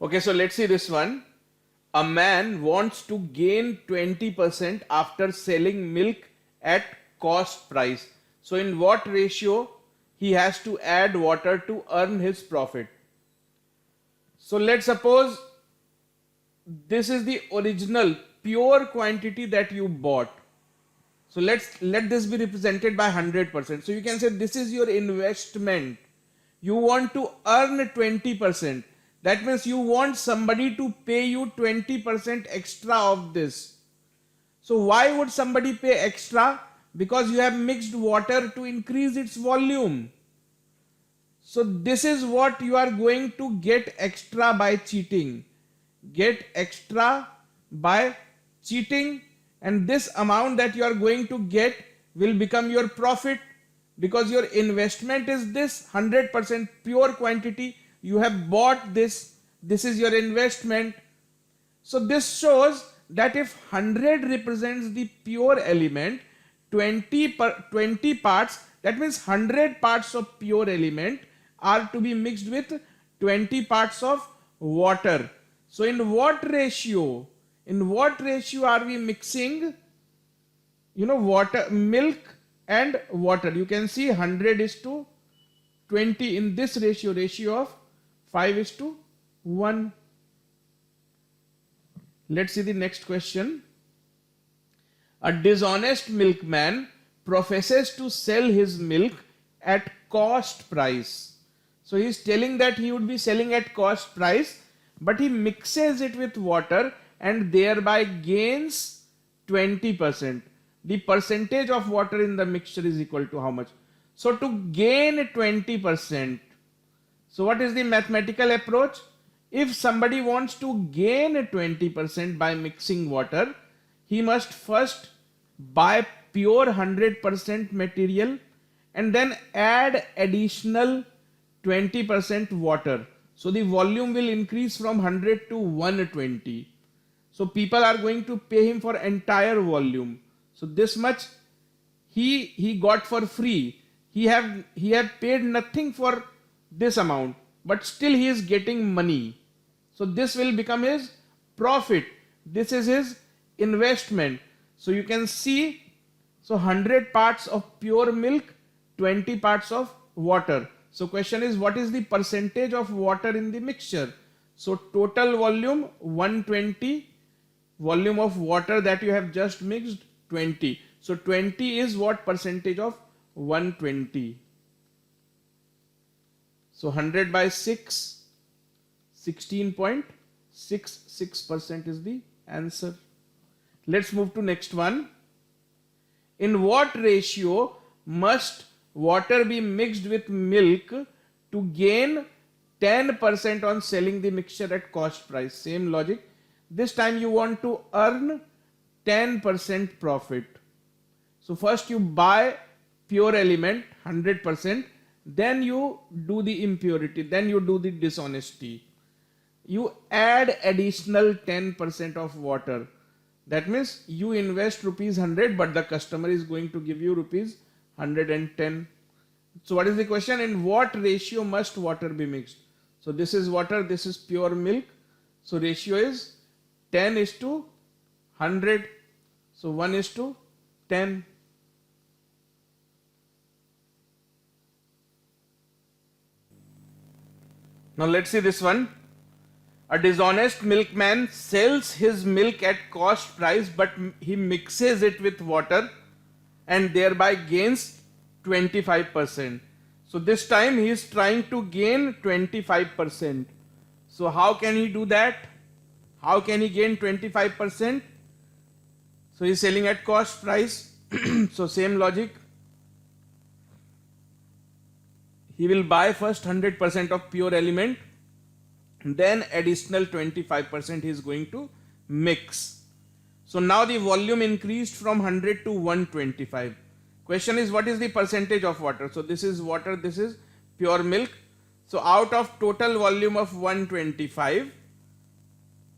Okay, so let's see this one. A man wants to gain 20% after selling milk at cost price. So in what ratio he has to add water to earn his profit? So let's suppose this is the original pure quantity that you bought. So let this be represented by 100%. So you can say this is your investment. You want to earn 20%. That means you want somebody to pay you 20% extra of this. So why would somebody pay extra? Because you have mixed water to increase its volume. So this is what you are going to get extra by cheating. Get extra by cheating, and this amount that you are going to get will become your profit, because your investment is this 100% pure quantity. You have bought this is your investment. So this shows that if 100 represents the pure element, 20 parts, that means 100 parts of pure element are to be mixed with 20 parts of water. So in what ratio? In what ratio are we mixing, water, milk and water? You can see 100 is to 20 in this ratio of 5 is to 1. Let's see the next question. A dishonest milkman professes to sell his milk at cost price. So he is telling that he would be selling at cost price, but he mixes it with water and thereby gains 20%. The percentage of water in the mixture is equal to how much? So to gain 20%, so what is the mathematical approach? If somebody wants to gain 20% by mixing water, he must first buy pure 100% material and then add additional 20% water. So the volume will increase from 100 to 120. So people are going to pay him for entire volume. So this much he got for free. He have paid nothing for this amount, but still he is getting money. So this will become his profit. This is his investment. So you can see, so 100 parts of pure milk, 20 parts of water. So question is, what is the percentage of water in the mixture? So total volume 120, volume of water that you have just mixed 20. So 20 is what percentage of 120? So 100 by 6, 16.66% is the answer. Let's move to next one. In what ratio must water be mixed with milk to gain 10% on selling the mixture at cost price? Same logic. This time you want to earn 10% profit. So first you buy pure element 100%, then you do the impurity, then you do the dishonesty. You add additional 10% of water. That means you invest rupees 100, but the customer is going to give you rupees 110. So what is the question? In what ratio must water be mixed? So this is water, this is pure milk. So ratio is 10 is to 100. So 1 is to 10. Now let's see this one. A dishonest milkman sells his milk at cost price, but he mixes it with water and thereby gains 25%. So this time he is trying to gain 25%. So how can he do that? How can he gain 25%? So he is selling at cost price. So same logic. He will buy first 100% of pure element, then additional 25% he is going to mix. So now the volume increased from 100 to 125. Question is, what is the percentage of water? So this is water, this is pure milk. So out of total volume of 125,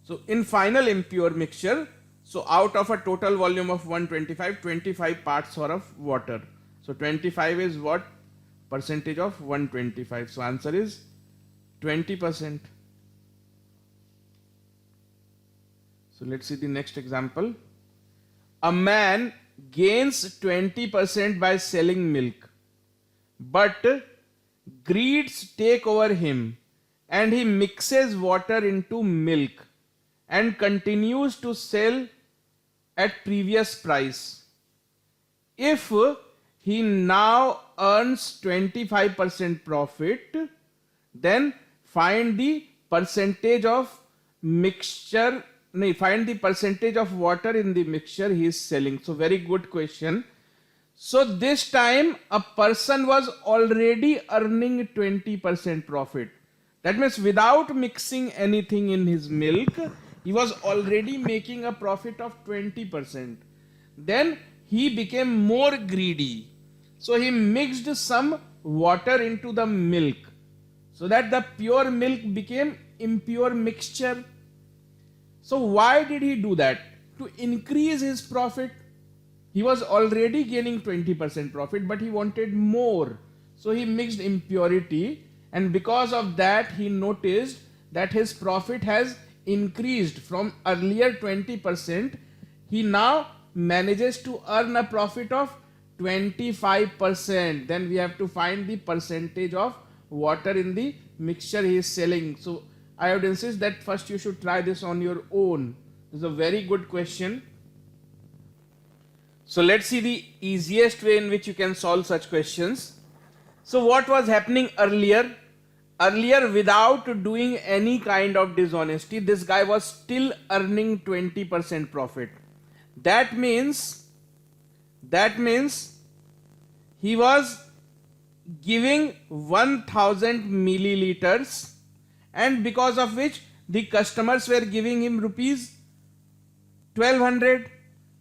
so in final impure mixture, so out of a total volume of 125, 25 parts are of water. So 25 is what? Percentage of 125. So answer is 20%. So let's see the next example. A man gains 20% by selling milk, but greeds take over him and he mixes water into milk and continues to sell at previous price. If he now earns 25% profit, then find the percentage of mixture, find the percentage of water in the mixture he is selling. So very good question. So this time a person was already earning 20% profit. That means without mixing anything in his milk, he was already making a profit of 20%. Then he became more greedy. So he mixed some water into the milk so that the pure milk became impure mixture. So why did he do that? To increase his profit. He was already gaining 20% profit, but he wanted more. So he mixed impurity, and because of that he noticed that his profit has increased from earlier 20%. He now manages to earn a profit of 25%. Then we have to find the percentage of water in the mixture he is selling. So I would insist that first you should try this on your own. This is a very good question. So let's see the easiest way in which you can solve such questions. So what was happening earlier? Earlier, without doing any kind of dishonesty, this guy was still earning 20% profit. That means he was giving 1000 milliliters, and because of which the customers were giving him rupees 1200.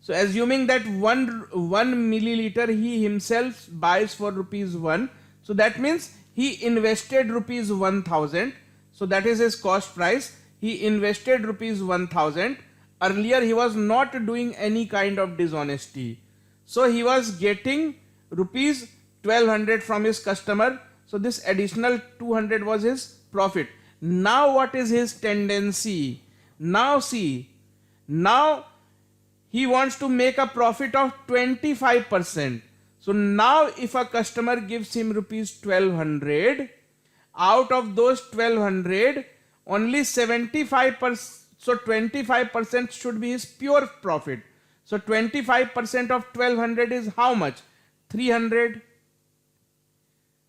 So assuming that one milliliter he himself buys for rupees 1, so that means he invested rupees 1000. So that is his cost price. He invested rupees 1000. Earlier he was not doing any kind of dishonesty. So he was getting rupees 1200 from his customer. So this additional 200 was his profit. Now what is his tendency? Now see, now he wants to make a profit of 25%. So now if a customer gives him rupees 1200, out of those 1200, only 75%, so 25% should be his pure profit. So 25% of 1200 is how much? 300.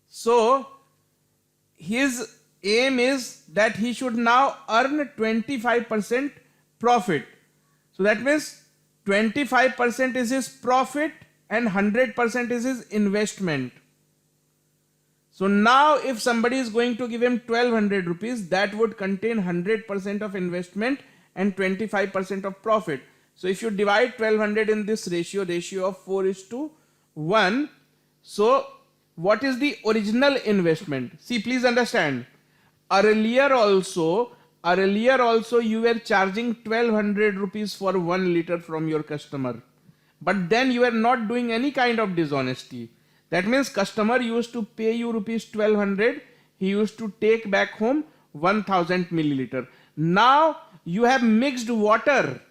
So his aim is that he should now earn 25% profit. So that means 25% is his profit and 100% is his investment. So now if somebody is going to give him 1200 rupees, that would contain 100% of investment and 25% of profit. So if you divide 1200 in this ratio of 4:1, so what is the original investment? See, please understand, earlier also you were charging 1200 rupees for 1 liter from your customer, but then you are not doing any kind of dishonesty. That means customer used to pay you rupees 1200, he used to take back home 1000 milliliter. Now you have mixed water.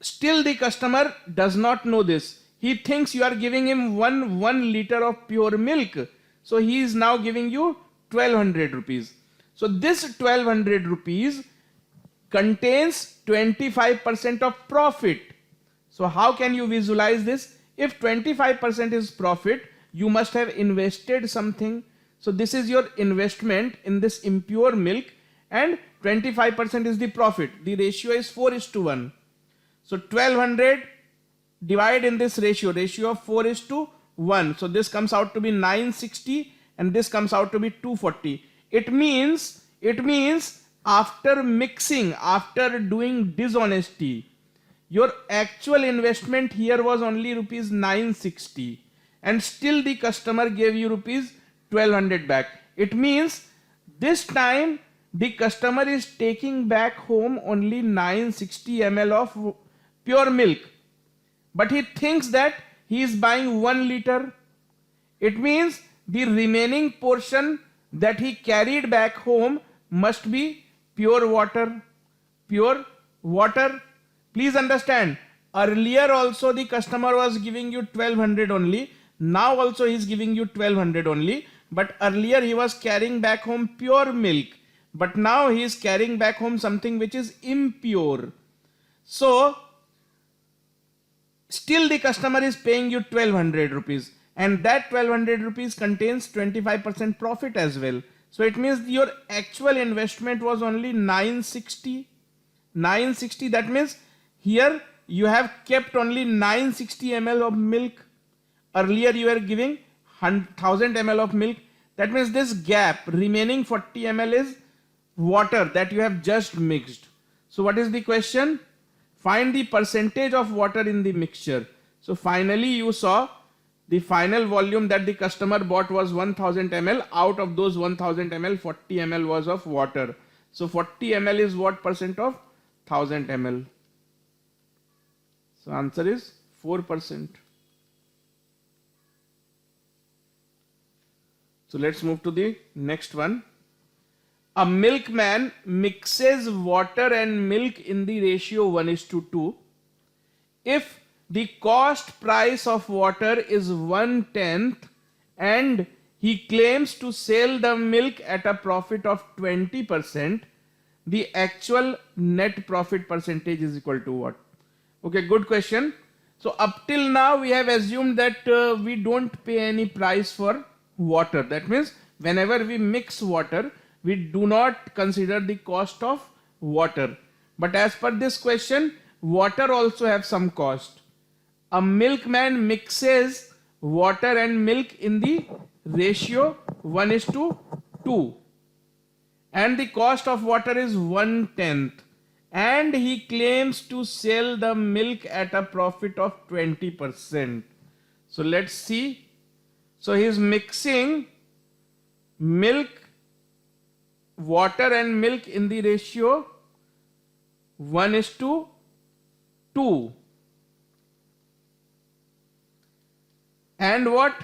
Still the customer does not know this. He thinks you are giving him one liter of pure milk. So he is now giving you 1200 rupees. So this 1200 rupees contains 25% of profit. So how can you visualize this? If 25% is profit, you must have invested something. So this is your investment in this impure milk, and 25% is the profit. The ratio is 4:1. So 1200 divide in this ratio of 4:1. So this comes out to be 960 and this comes out to be 240. It means after mixing, after doing dishonesty, your actual investment here was only rupees 960 and still the customer gave you rupees 1200 back. It means this time the customer is taking back home only 960 ml of pure milk, but he thinks that he is buying 1 liter. It means the remaining portion that he carried back home must be pure water, pure water. Please understand, earlier also the customer was giving you 1200 only. Now also he is giving you 1200 only. But earlier he was carrying back home pure milk. But now he is carrying back home something which is impure. So still the customer is paying you 1200 rupees. And that 1200 rupees contains 25% profit as well. So it means your actual investment was only 960. 960, that means here you have kept only 960 ml of milk. Earlier you were giving 1000 ml of milk. That means this gap remaining 40 ml is water that you have just mixed. So what is the question? Find the percentage of water in the mixture. So finally you saw the final volume that the customer bought was 1000 ml. Out of those 1000 ml, 40 ml was of water. So 40 ml is what percent of 1000 ml? So answer is 4%. So let's move to the next one. A milkman mixes water and milk in the ratio 1:2. If the cost price of water is 1/10 and he claims to sell the milk at a profit of 20%, the actual net profit percentage is equal to what? Okay, good question. So up till now we have assumed that we don't pay any price for water. That means whenever we mix water, we do not consider the cost of water. But as per this question, water also have some cost. A milkman mixes water and milk in the ratio 1:2 and the cost of water is 1/10 and he claims to sell the milk at a profit of 20%. So let's see. So he is mixing milk, water and milk in the ratio 1:2. And what?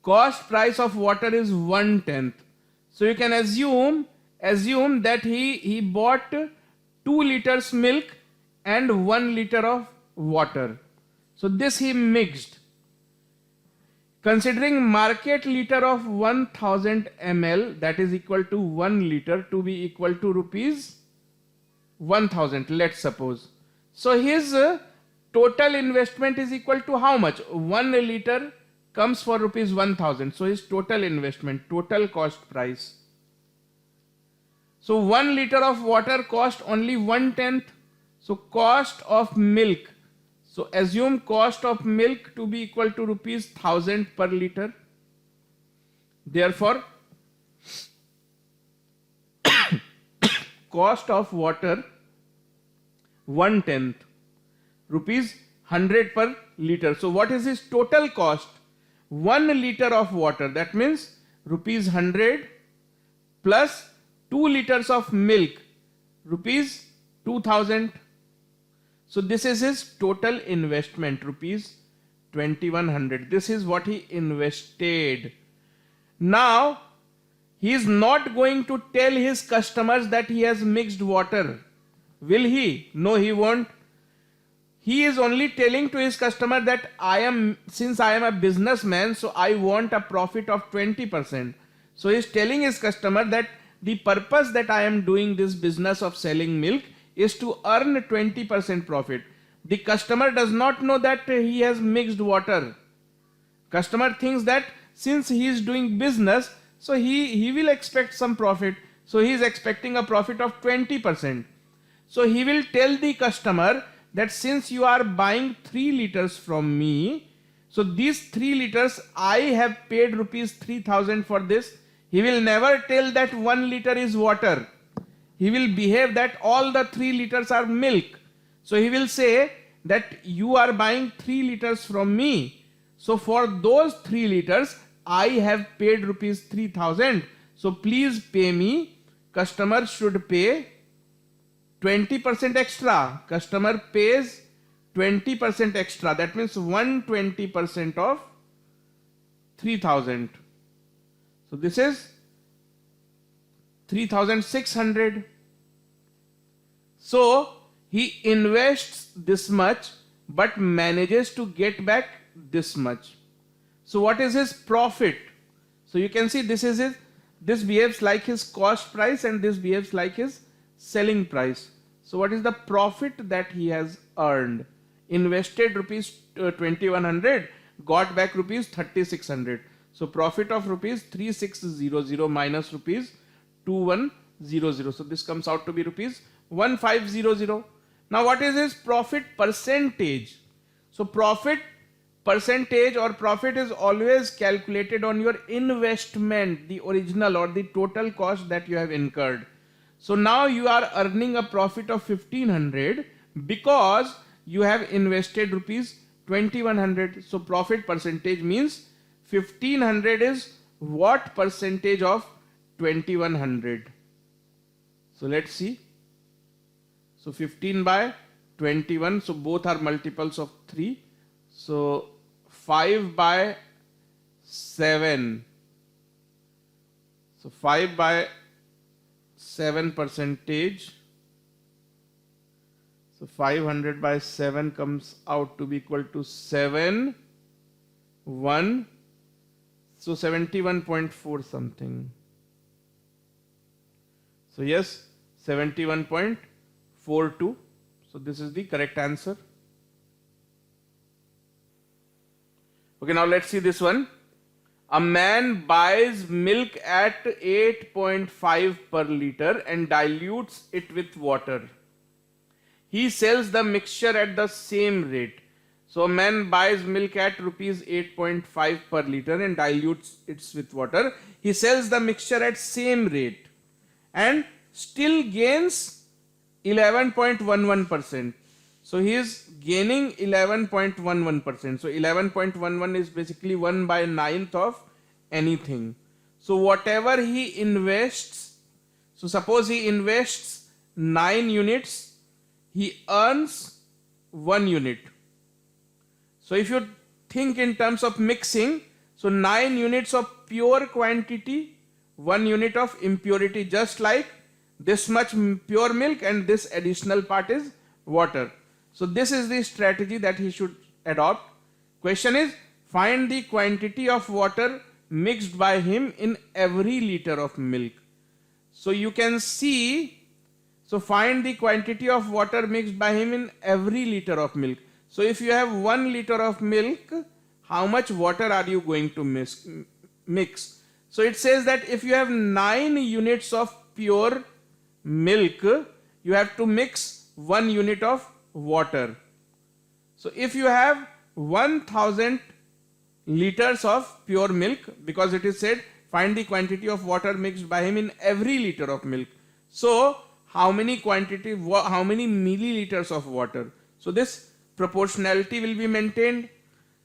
Cost price of water is 1/10. So you can assume that he bought 2 liters milk and 1 liter of water. So this he mixed. Considering market liter of 1000 ml, that is equal to 1 liter, to be equal to rupees 1000, let's suppose. So his total investment is equal to how much? 1 liter comes for rupees 1000. So his total investment, total cost price. So 1 liter of water cost only 1/10. So cost of milk. So assume cost of milk to be equal to rupees 1000 per liter. Therefore, cost of water 1/10, rupees 100 per liter. So what is his total cost? 1 liter of water, that means rupees 100 plus 2 liters of milk, rupees 2000. So this is his total investment, rupees 2100. This is what he invested. Now he is not going to tell his customers that he has mixed water. Will he? No, he won't. He is only telling to his customer that since I am a businessman, so I want a profit of 20%. So he is telling his customer that the purpose that I am doing this business of selling milk is to earn 20% profit. The customer does not know that he has mixed water. Customer thinks that since he is doing business, so he will expect some profit. So he is expecting a profit of 20%. So he will tell the customer that since you are buying 3 liters from me, so these 3 liters I have paid rupees 3000 for this. He will never tell that 1 liter is water. He will behave that all the 3 liters are milk. So he will say that you are buying 3 liters from me. So for those 3 liters, I have paid rupees 3000. So please pay me. Customer should pay 20% extra. Customer pays 20% extra. That means 120% of 3000. So this is 3600. So he invests this much but manages to get back this much. So what is his profit? So you can see this behaves like his cost price and this behaves like his selling price. So what is the profit that he has earned? Invested rupees 2100, got back rupees 3600. So profit of rupees 3600 minus rupees 2100. So this comes out to be rupees 1500. Now what is his profit percentage? So profit percentage or profit is always calculated on your investment, the original or the total cost that you have incurred. So now you are earning a profit of 1500 because you have invested rupees 2100. So profit percentage means 1500 is what percentage of 2100? So let's see. So 15 by 21. So both are multiples of 3. So 5 by 7. So 5 by 7 percentage. So 500 by 7 comes out to be equal to 7, 1. So 71.4 something. So yes, 71.42. So this is the correct answer. Okay, now let's see this one. A man buys milk at 8.5 per liter and dilutes it with water. He sells the mixture at the same rate. So a man buys milk at rupees 8.5 per liter and dilutes it with water. He sells the mixture at same rate and still gains 11.11%. So he is gaining 11.11%. So 11.11 is basically 1 by 9th of anything. So whatever he invests, so suppose he invests 9 units, he earns 1 unit. So if you think in terms of mixing, so 9 units of pure quantity, 1 unit of impurity, just like this much pure milk and this additional part is water. So this is the strategy that he should adopt. Question is, find the quantity of water mixed by him in every liter of milk. So you can see, so find the quantity of water mixed by him in every liter of milk. So if you have 1 liter of milk, how much water are you going to mix? So it says that if you have 9 units of pure milk, you have to mix 1 unit of water. So if you have 1000 liters of pure milk, because it is said find the quantity of water mixed by him in every liter of milk. So how many milliliters of water? So this proportionality will be maintained.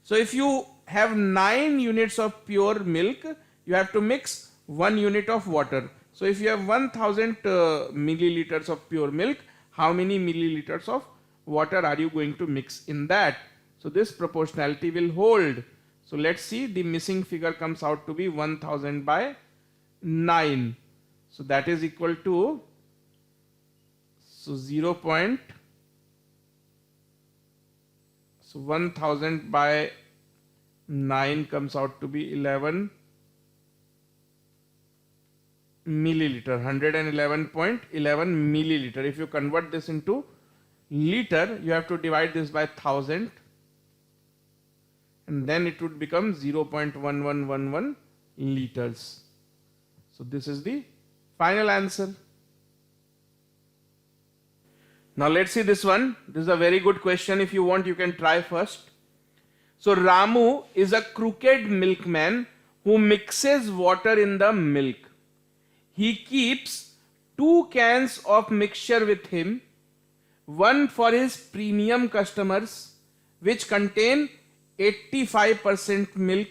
So if you have 9 units of pure milk, you have to mix 1 unit of water. So if you have 1000 milliliters of pure milk, how many milliliters of water are you going to mix in that? So this proportionality will hold. So let's see, the missing figure comes out to be 1000 by 9. So that is equal to, so 1000 by 9 comes out to be 11 milliliter, 111.11 milliliter. If you convert this into liter, you have to divide this by 1000 and then it would become 0.1111 liters. So this is the final answer. Now let's see this one. This is a very good question. If you want, you can try first. So Ramu is a crooked milkman who mixes water in the milk. He keeps 2 cans of mixture with him, one for his premium customers which contain 85% milk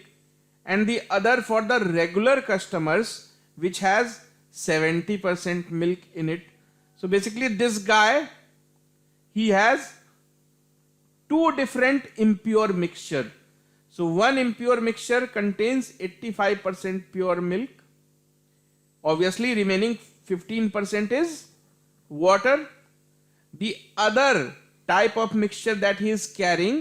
and the other for the regular customers which has 70% milk in it. So basically this guy, he has 2 different impure mixture. So one impure mixture contains 85% pure milk. Obviously remaining 15% is water. the other type of mixture that he is carrying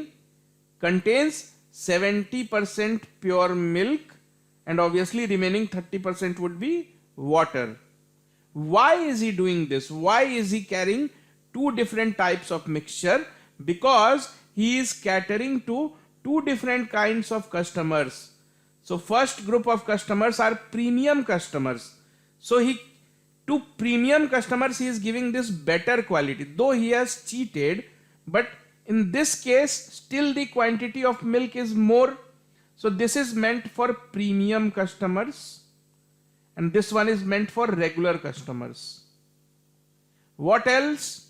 contains 70% pure milk, and obviously remaining 30% would be water. Why is he doing this? Why is he carrying two different types of mixture? Because he is catering to two different kinds of customers. So first group of customers are premium customers. So to premium customers he is giving this better quality. Though he has cheated, but in this case still the quantity of milk is more. So this is meant for premium customers, and this one is meant for regular customers. What else?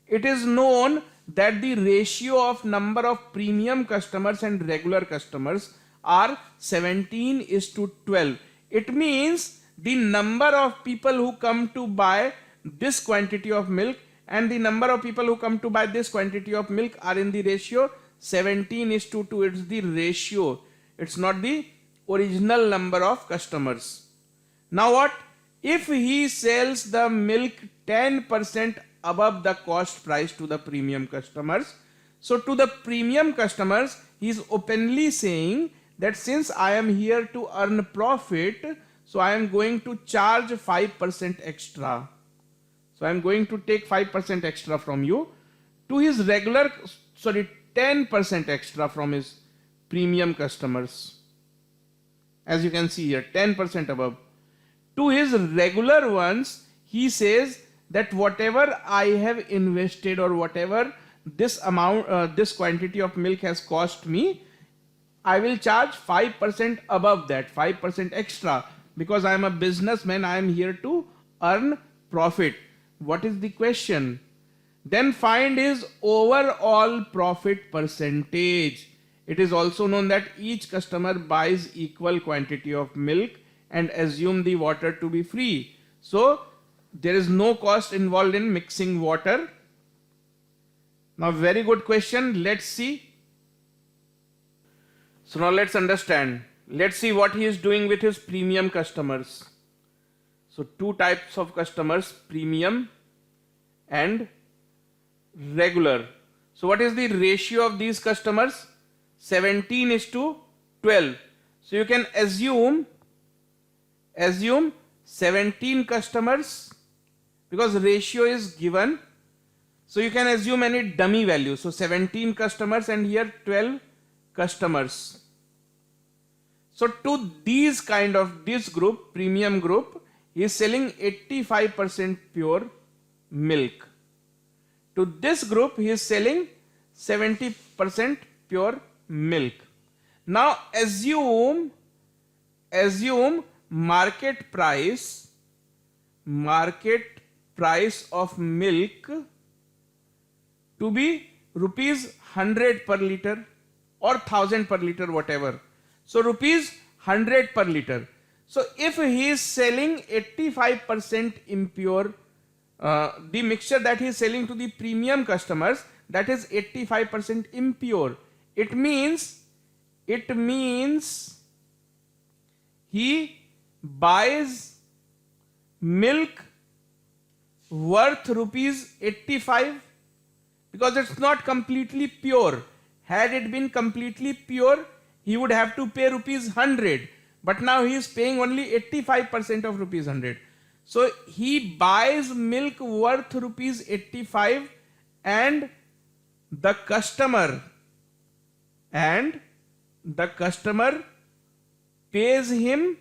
It is known that the ratio of number of premium customers and regular customers are 17:12. It means the number of people who come to buy this quantity of milk and the number of people who come to buy this quantity of milk are in the ratio 17:2. It's the ratio. It's not the original number of customers. Now what? If he sells the milk 10% above the cost price to the premium customers, so to the premium customers he is openly saying that since I am here to earn profit, so I am going to charge 5% extra. So I am going to take 5% extra from you. To his 10% extra from his premium customers. As you can see here, 10% above. To his regular ones, he says that whatever I have invested or whatever this amount, this quantity of milk has cost me, I will charge 5% above that, 5% extra, because I am a businessman, I am here to earn profit. What is the question? Then find his overall profit percentage. It is also known that each customer buys equal quantity of milk and assume the water to be free. So there is no cost involved in mixing water. Now very good question. Let's see. So now let's understand. Let's see what he is doing with his premium customers. So two types of customers, premium and regular. So what is the ratio of these customers? 17:12. So you can assume 17 customers because ratio is given. So you can assume any dummy value. So 17 customers and here 12 customers. So to this group, premium group, he is selling 85% pure milk. To this group, he is selling 70% pure milk. Now assume market price of milk to be rupees 100 per liter or 1000 per liter, whatever. So rupees 100 per liter. So if he is selling 85% impure, the mixture that he is selling to the premium customers, that is 85% impure. It means he buys milk worth rupees 85 because it's not completely pure. Had it been completely pure, he would have to pay rupees 100, but now he is paying only 85% of rupees 100. So he buys milk worth rupees 85 and the customer pays him.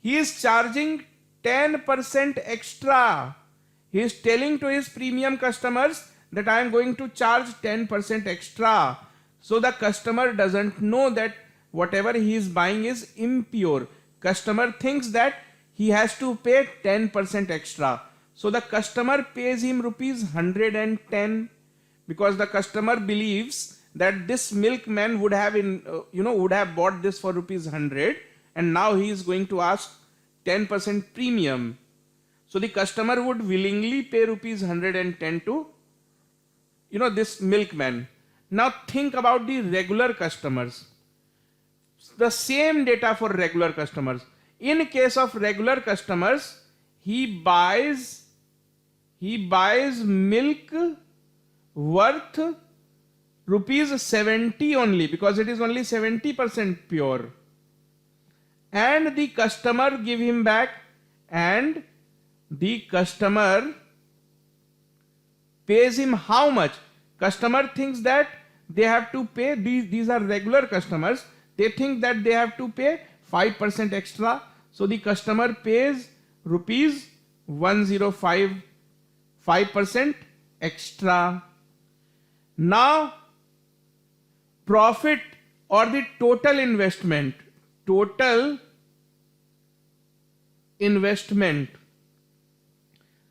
He is charging 10% extra. He is telling to his premium customers that I am going to charge 10% extra. So the customer doesn't know that whatever he is buying is impure. Customer thinks that he has to pay 10% extra. So the customer pays him rupees 110 because the customer believes that this milkman would have bought this for rupees 100 and now he is going to ask 10% premium. So the customer would willingly pay rupees 110 to this milkman. Now think about the regular customers. The same data for regular customers. In case of regular customers, he buys he buys milk worth rupees 70 only, because it is only 70% pure, and the customer give him back, and the customer pays him how much? Customer thinks that they have to pay, these are regular customers, they think that they have to pay 5% extra, so the customer pays rupees 105, 5% extra. Now profit or the total investment,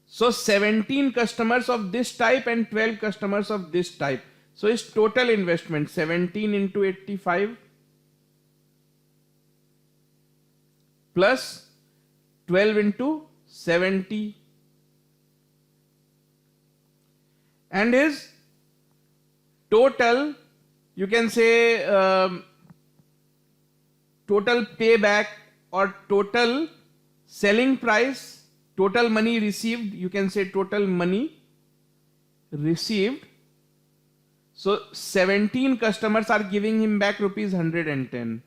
so 17 customers of this type and 12 customers of this type, so its total investment 17 into 85 plus 12 into 70, and his total, you can say total payback or total selling price, total money received, you can say total money received. So 17 customers are giving him back rupees 110.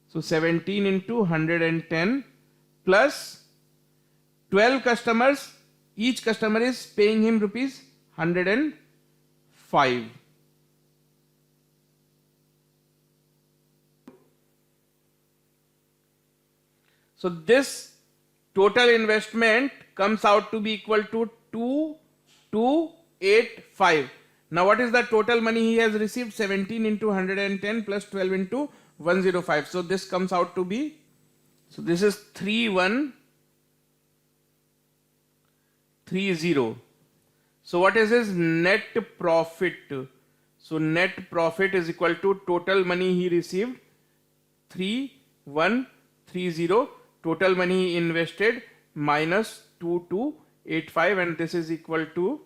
So 17 into 110 plus 12 customers, each customer is paying him rupees 105. So this total investment comes out to be equal to 2285. Now what is the total money he has received? 17 into 110 plus 12 into 105. So this comes out to be, so this is 3130. So what is his net profit? So net profit is equal to total money he received 3130, total money he invested minus 2285, and this is equal to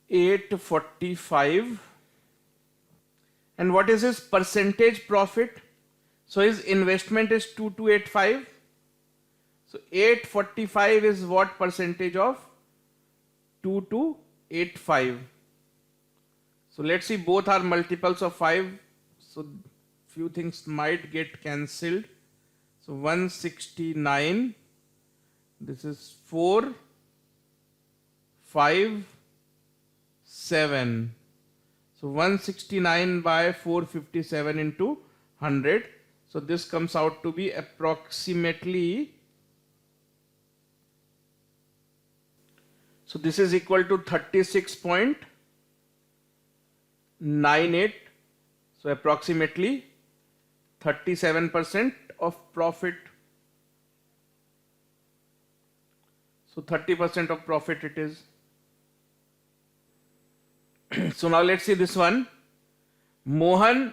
845. And what is his percentage profit? So his investment is 2285. So 845 is what percentage of 2285? So let's see, both are multiples of 5. So few things might get cancelled. So 169, this is 4, 5, 7. So 169 by 457 into 100. So this comes out to be approximately, so this is equal to 36.98. So approximately 37% of profit. So 30% of profit it is. So now let's see this one. Mohan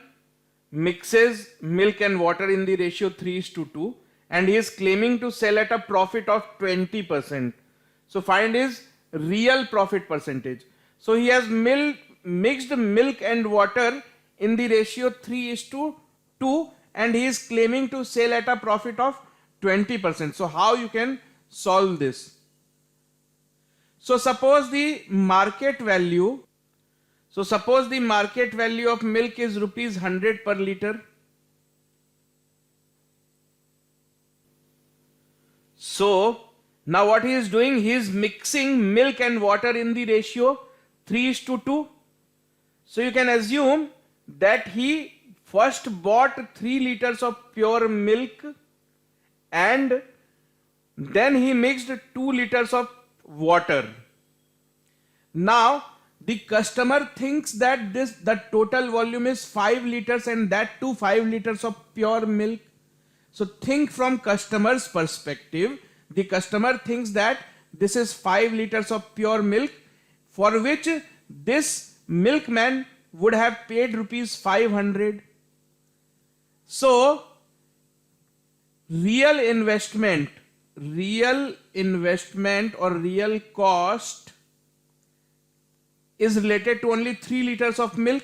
mixes milk and water in the ratio 3:2, and he is claiming to sell at a profit of 20%. So find his real profit percentage. So he has mixed milk and water in the ratio 3:2, and he is claiming to sell at a profit of 20%. So how you can solve this? So suppose the market value of milk is rupees 100 per liter. So now what he is doing, he is mixing milk and water in the ratio 3:2. So you can assume that he first bought 3 liters of pure milk and then he mixed 2 liters of water. Now the customer thinks that the total volume is 5 liters, and that too 5 liters of pure milk. So think from customer's perspective. The customer thinks that this is 5 liters of pure milk, for which this milkman would have paid rupees 500. So real investment or real cost is related to only 3 liters of milk,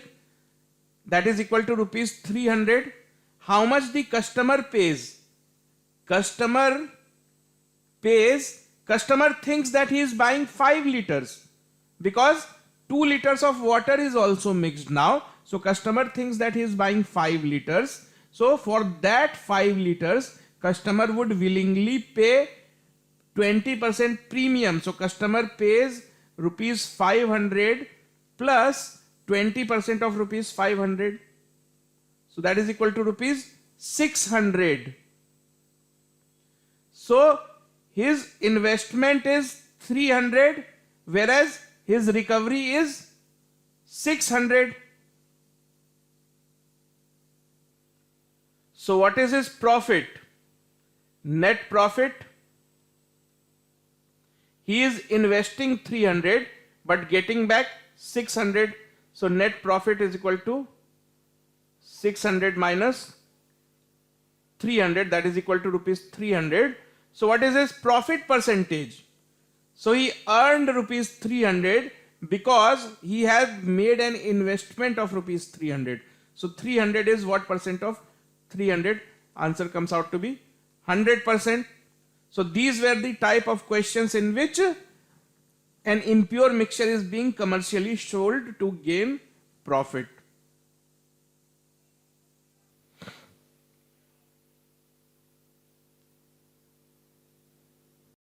that is equal to rupees 300. How much the customer pays? Customer pays Customer thinks that he is buying 5 liters because 2 liters of water is also mixed now. So customer thinks that he is buying 5 liters. So for that 5 liters, customer would willingly pay 20% premium. So customer pays rupees 500 plus 20% of rupees 500. So that is equal to rupees 600. So his investment is 300, whereas his recovery is 600. So what is his profit? Net profit. He is investing 300 but getting back 600. So net profit is equal to 600 minus 300, that is equal to rupees 300. So what is his profit percentage? So he earned rupees 300 because he had made an investment of rupees 300. So 300 is what percent of 300? Answer comes out to be 100%. So these were the type of questions in which an impure mixture is being commercially sold to gain profit.